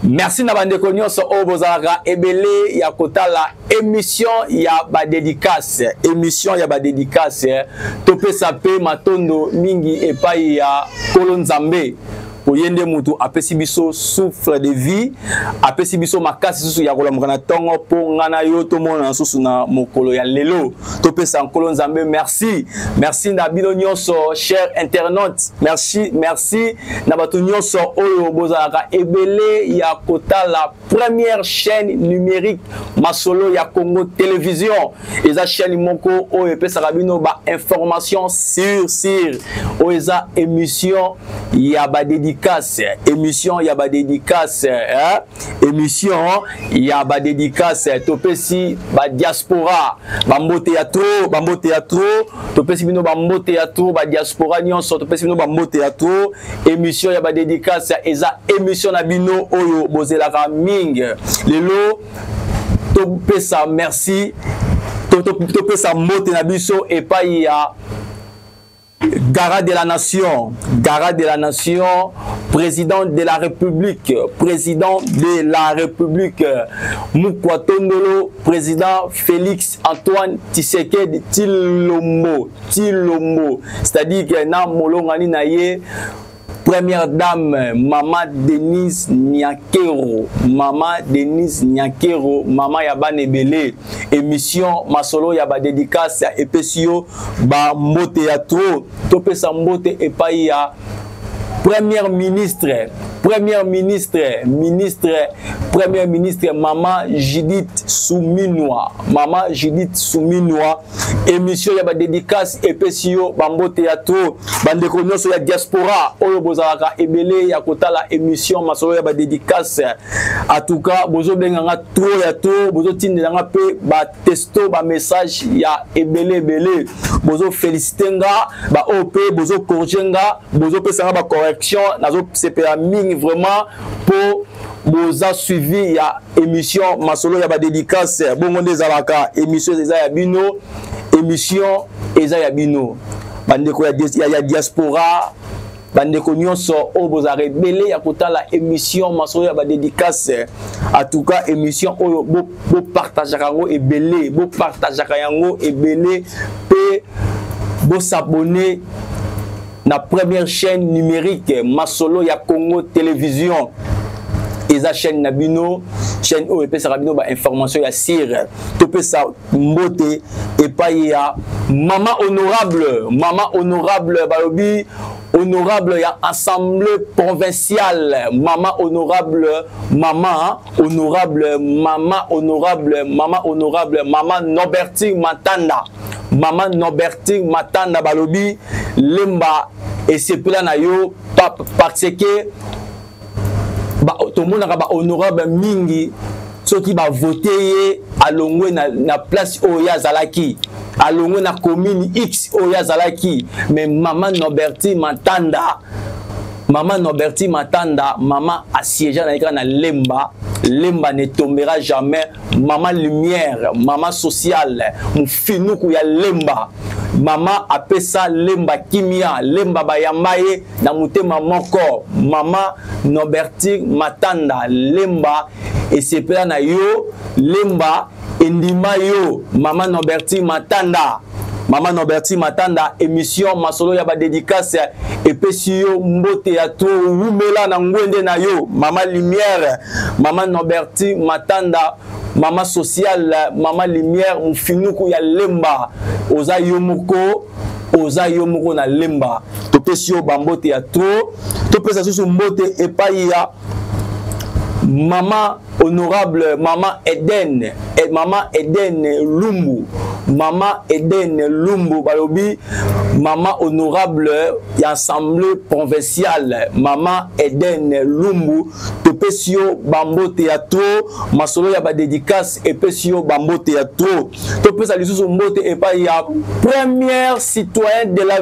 Merci na bande nyonso o bozalaka ebele ya kotala émission ya ba dédicace topesa pe matondo mingi epai ya Kolo Nzambe oyende mutu apesi biso souffle de vie apesi biso makasi susu ya kolamuka na tongo po ngana yo to mona susu na mokolo ya lelo topesa Kolo Nzambe. Merci na bino nyonso chers internautes, merci na bato nyonso oyo bozalaka ebele ya kotala première chaîne numérique masolo ya Congo Télévision. Eza chaîne moko oyo epesaka bino ba information sur oyo eza émission ya ba dédicace émission ya ba dédicace topesi ba diaspora bambote ya trop topesi bino bambote ya trop ba diaspora nyonso topesi bino bambote ya trop émission ya ba dédicace eza émission na bino oyo bozelaka mingi lelo topesa merci topesa mbote na biso epai ya Gara de la nation, président de la République, Moukwatondolo, président Félix Antoine Tshisekedi Tshilombo, c'est-à-dire que na molongani na ye première dame Maman Denise Nyakero, Maman Yaba Nebele, émission Masolo Yaba dédicace epesio ba mbote ya tro topesa mbote epai ya Première ministre Maman Judith Souminwa, émission ya ba dédicace epesio bambote ya to bandeko nyonso ya diaspora oyo bozalaka ebele ya kotala émission masolo ya ba dédicace en tout cas bozo benganga trop ya to bozo tindanga pe ba testo ba message ya ebele bozo félicitenga ba op bozo corrigenga bozo pesanga ba correction nazo sepela mingi vraiment pour boza suivi ya émission masolo ya ba dédicace bongo ndezalaka émission eza ya bino bandeko ya diaspora bandeko nyonso o boza rebele ya kotala émission masolo ya ba dédicace en tout cas émission oyo bo partager yango ebele pe bo s'abonner na première chaîne numérique masolo ya Congo Télévision. Eza chaîne nabino chaîne o epesa rabino ba information ya sire topesa mbote epai ya maman honorable balobi honorable ya assemblée provinciale maman honorable maman Noberti Matanda balobi lemba et c'est plan na yo parce que tout le monde a honorable mingi ceux qui va voter à l'ongwe na place oya zalaki à l'ongwe na commune X oya zalaki mais maman Noberti Matanda maman assiégée na lemba ne tombera jamais maman lumière maman sociale mufinuku ya lemba maman apesa lemba kimia lemba bayambaye na mutema moko maman Noberti Matanda lemba esepela na yo lemba endima yo maman Noberti Matanda émission masolo ya ba dédicace epesi yo mbote ya to wumela na ngwende na yo maman lumière maman Noberti Matanda maman sociale maman lumière mufinuku ya lemba oza yo moko na lemba topesi yo bambote ya to topesa susu mbote epai ya maman honorable maman Eden Lumbu balobi maman honorable ya assemblée provinciale maman Eden Lumbu topesio bambote ya to masolo ya ba dédicace epesio bambote ya to topesa lisusu mbote epai ya premier citoyen de la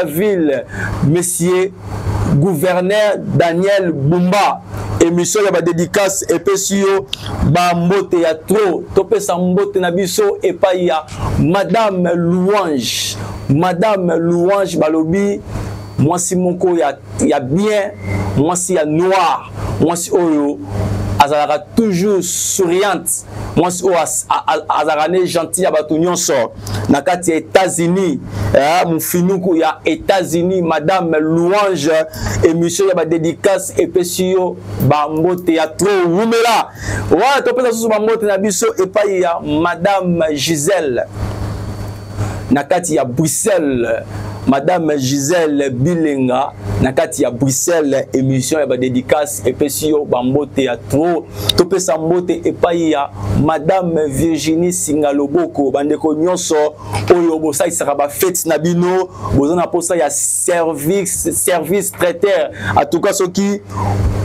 ville monsieur gouverneur Daniel Bumba émission ya ba dédicace epesio ba mbote ya trop topesa mbote na biso epai ya madame Louange balobi moi si moko ya bien, moi si ya noir, moi si oyo azalaka toujours souriante, moi si oyo azalaka gentil ya bato nyonso na kati ya États-Unis, mufinuku ya États-Unis, Madame Louange, émission ya ba dédicace epesio ba mbote ya trop wumela wa topesa susu ba mbote na biso epai ya Madame Gisèle na kati ya Bruxelles. Madame Gisèle Bilenga nakati ya Bruxelles, émission ya ba dédicace epesio ba mbote ya trop topesa mbote epai ya Madame Virginie Singaloboko, bandeko nyonso oyo bosa isaka ba fête na bino bozana posa ya service traiteur. En tout cas soki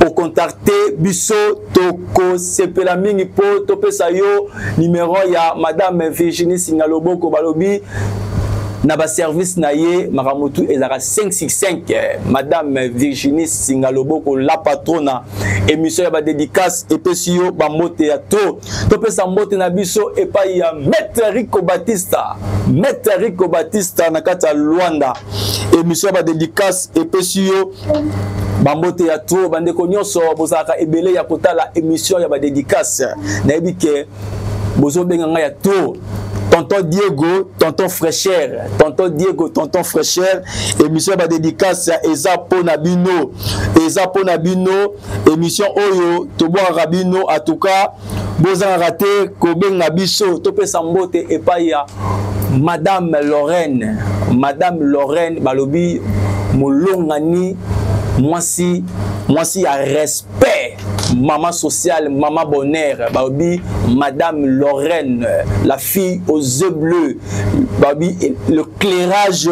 au contacter biso toko sepela mingi po topesa yo numéro ya Madame Virginie Singaloboko balobi na ba service na ye makamutu ezaka 565. Madame Virginie Singaloboko la patrona, émission ya ba dédicace epesio ba mbote ya to topesa mbote na biso epai ya Maître Rico Batista, Maître Rico Batista na kati ya Luanda, émission ya ba dédicace epesio bambote ya to bandeko nyonso bozaka ebele ya kotala émission ya ba dédicace na ebike bozo benga ya to. Tonton Diego, tonton fraîcheur, tonton Diego, tonton fraîcheur, émission ba dédicace Eza Ponabino, Eza Ponabino, émission Oyo, Tobo Rabino, en tout cas, bozan raté, Kobenga Biso, Topé Sambote et Paya, Madame Lorraine, Balobi, Molongani, moi si à respect, maman sociale, maman bonheur, Babi, Madame Lorraine, la fille aux yeux bleus, Babi, le clairage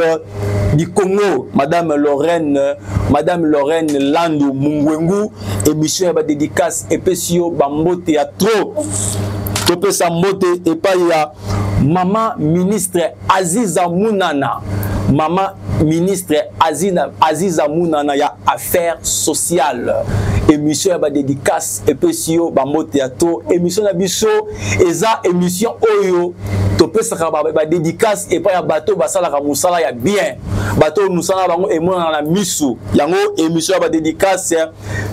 du Congo, Madame Lorraine Landou Mungwengu, émission ba dédicace epesio bambo théâtre, topé sambote et pas ya maman ministre Aziza Mounana. Maman ministre Aziza Mounana ya affaires sociales. Émission ya ba dédicace epesio bambo théâtre, émission na biso eza émission oyo topesaka ba dédicace et pas ya bateau basala ka musala ya bien. Bateau musala bango emona na misu. Yango émission ya ba dédicace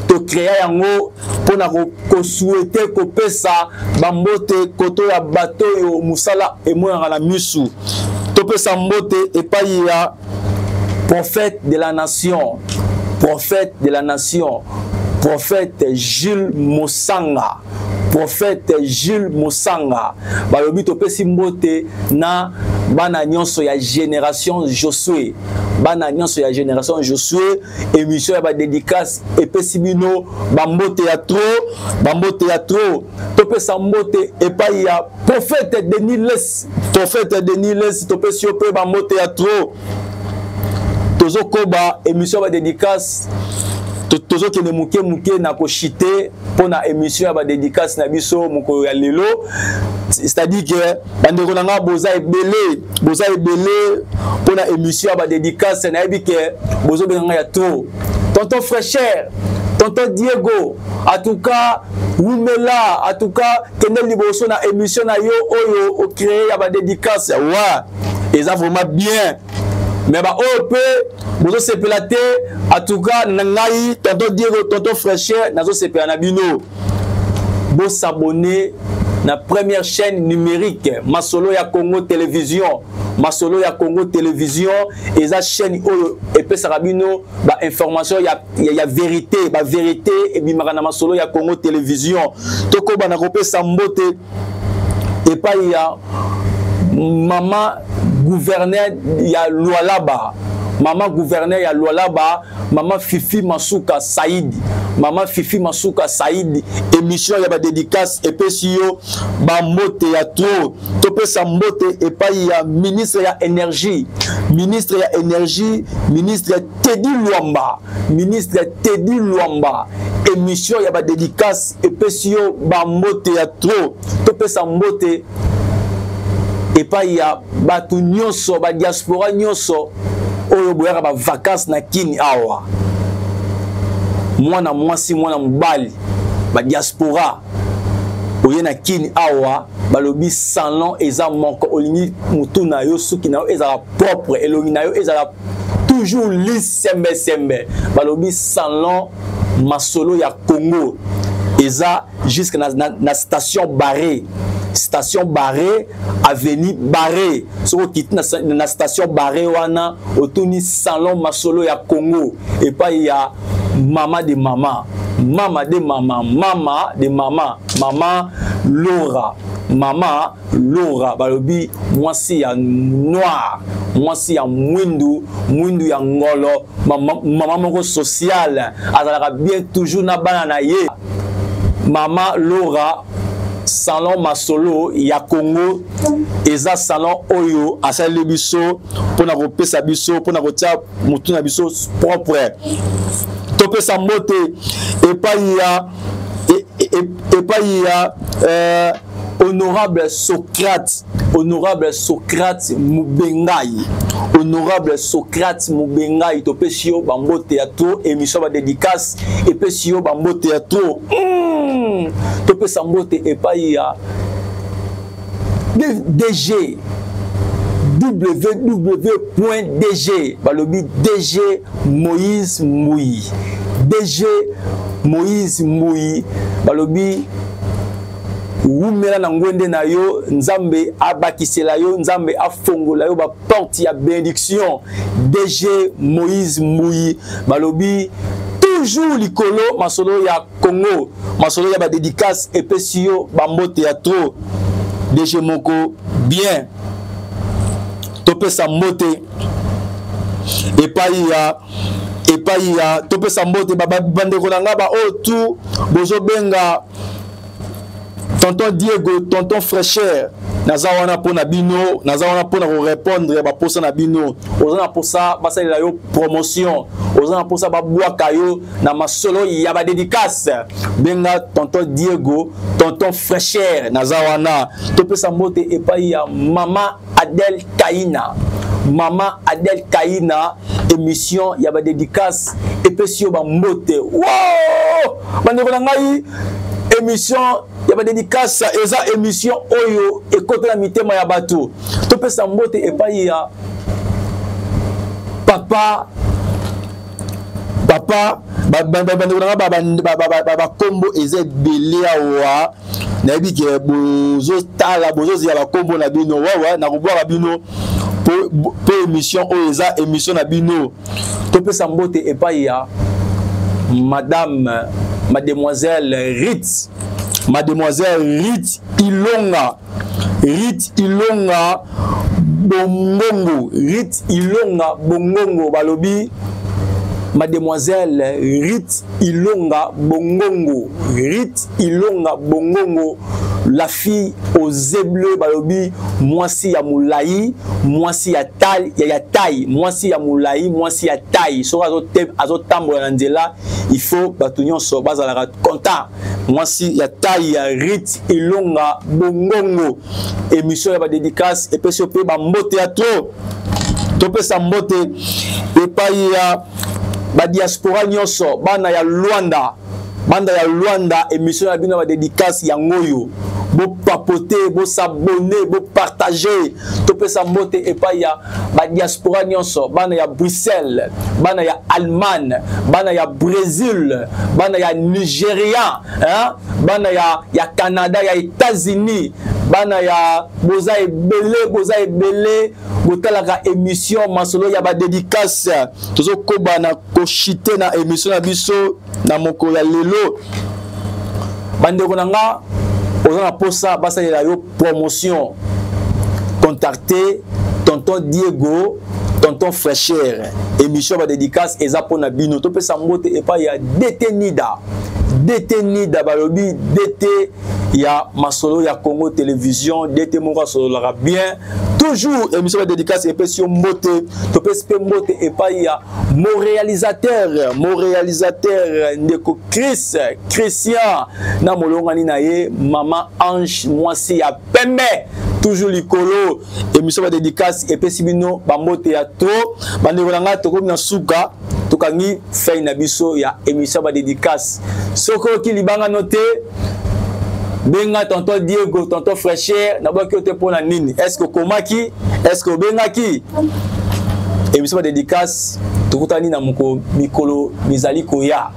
to créer yango pona ko souhaiter ko pesa bambote koto ya bateau yo musala emona na misu. Topesa mbote et pas ya prophète de la nation. Prophète de la nation. Prophète Jules Mosanga. Prophète Jules Mosanga. Balobi topesi mbote na bana nyonso ya génération Josué. Bana nyonso ya génération Josué, émission ya ba dédicace epesi bino bambote ya trop, topesa mbote epai ya prophète Denis Les, topesi yo pe bambote ya trop. Tozo koba émission ba dédicace tozo kene muke na ko chité pona émission ya ba dédicace na biso moko ya lelo, c'est-à-dire que bandeko nanga boza ebele pona émission ya ba dédicace na yebi ke bozo benga ya trop. Tonton fraîcheur, tonton Diego, en tout cas Wumela, en tout cas kende liboso na émission na yo oyo o créer ya ba dédicace ouais, et ça vraiment bien. Mais bah OP, bozo sepelate, en tout cas nangai tonton Diego, tonton fraîcheur nazo sepela na bino. Bo s'abonner na première chaîne numérique Masolo ya Congo Télévision. Masolo ya Congo Télévision et sa chaîne oyo epesa bino ba information ya vérité, ba vérité et bimaka na Masolo ya Congo Télévision. Toko bana kopesa mbote et pas ya maman gouverneur ya Lualaba. Maman gouverneur ya Lualaba, maman Fifi Masuka Saïdi. Maman Fifi Masuka Saïdi, émission ya ba dédicace epesio ba mbote ya trop. Topesa mbote epai ya ministre ya énergie. Ministre Teddy Luamba. Émission ya ba dédicace epesio ba mbote ya trop. Topesa mbote epai ya batu nyonso ba diaspora nyonso oyo boyaka ba vacances na kini awa. Mwana mwasi mwana mobali ba diaspora oye na kini awa balobi salon eza moko olingi mutu na yo suki na yo ezala propre elongi na yo ezala toujours lisembe sembe balobi salon masolo ya Congo eza jusqu'à na station barrée. Station barrée, avenue barrée. Si vous quittez la station barrée, wana otuni salon masolo ya Congo. Et pas il y a maman de maman, maman de maman, maman de maman, maman Laura, maman Laura. Balobi moi si ya noir, moi si ya mwindu, mwindu ya ngolo, maman moko sociale. Azalaka bien toujours na bana na ye. Maman Laura. Salon masolo ya Congo eza salon oyo asali biso pona kopesa biso pona kotia mutu na biso propre topesa mbote epai ya honorable Socrate Mubengai. Honorable Socrate Mubengai topesi yo bambote ya to émission ba dédicace epesi yo bambote ya to topesa mbote epai ya DG www.dg balobi DG Moïse Mouyi DG Moïse Mouyi balobi wumela na ngwende na yo nzambe abakisela yo nzambe afongola yo ba porte ya bénédiction DG Moïse Mouyi balobi toujours likolo masolo ya Congo masolo ya ba dédicace epesi yo bambote ya trop DG moko bien topesa mbote epai ya topesa mbote bandeko na nga ba otu bozo benga tonton Diego, tonton Fraîcheur, naza wana pona bino, naza wana pona répondre ba posa na bino. Ozana posa basa la yo promotion, ozana posa ba bwaka yo na masolo ya ba dédicace. Benga tonton Diego, tonton Fraîcheur, naza wana. Topesa mbote epai ya Mama Adel Kaina. Mama Adel Kaina, émission ya ba dédicace epesi yo ba mbote. Wow! Bandeko na ngai émission ya ba dédicace eza émission oyo ekote la mitema ya bato topesa mbote epai ya papa ba kombo eza belé awa na bike bozo tala bozo zia ba kombo na bino wawa na kubwa bino po émission oyo eza émission na bino topesa mbote epai ya mademoiselle Rit Ilonga Bongongo balobi mademoiselle Rit Ilonga Bongongo la fille aux yeux bleus balobi mwasi ya moulayi mwasi ya taille mwasi ya moulayi mwasi ya taille so azotambola na nzela il faut bato nyonso bazalaka content mwasi ya taille ya Rit Ilonga Bongongo émission ya ba dédicace epesi pe ba mbote ya topesa mbote epai ya ba diaspora nyonso bana ya Luanda émission ya bino ba dédicace ya ngoyo bo papoter bo s'abonner bo partager topesa mbote epai ya ba diaspora nyonso bana ya Bruxelles bana ya Allemagne bana ya Brésil bana ya Nigeria bana ya Canada ya États-Unis bana ya boza ebele botalaka émission masolo ya ba dédicace tozo kobana koshite na émission na biso na moko ya lelo bandeko nanga ozana posa basalela yo promotion contacter tonton Diego tonton Fraîcheur émission ba dédicace eza pona bino topesa mbote epai ya détenida balobi DT ya masolo ya Congo télévision DT moko solo la bien toujours émission de dédicace epesi mbote topesi pe mbote epai ya mon réalisateur ndeko Christian na molongani na ye mama Ange mwasi ya pembe toujours likolo émission de dédicace epesi bino ba mbote ya to bandeko nanga tokomi na suka tokangi fei na biso ya émission ba dédicace soko ki libanga noté benga tonton Diego tonton Fraîcheur na boki ote pona nini est-ce que komaki est-ce que bengaki émission ba dédicace tokutani na moko mikolo mizali koya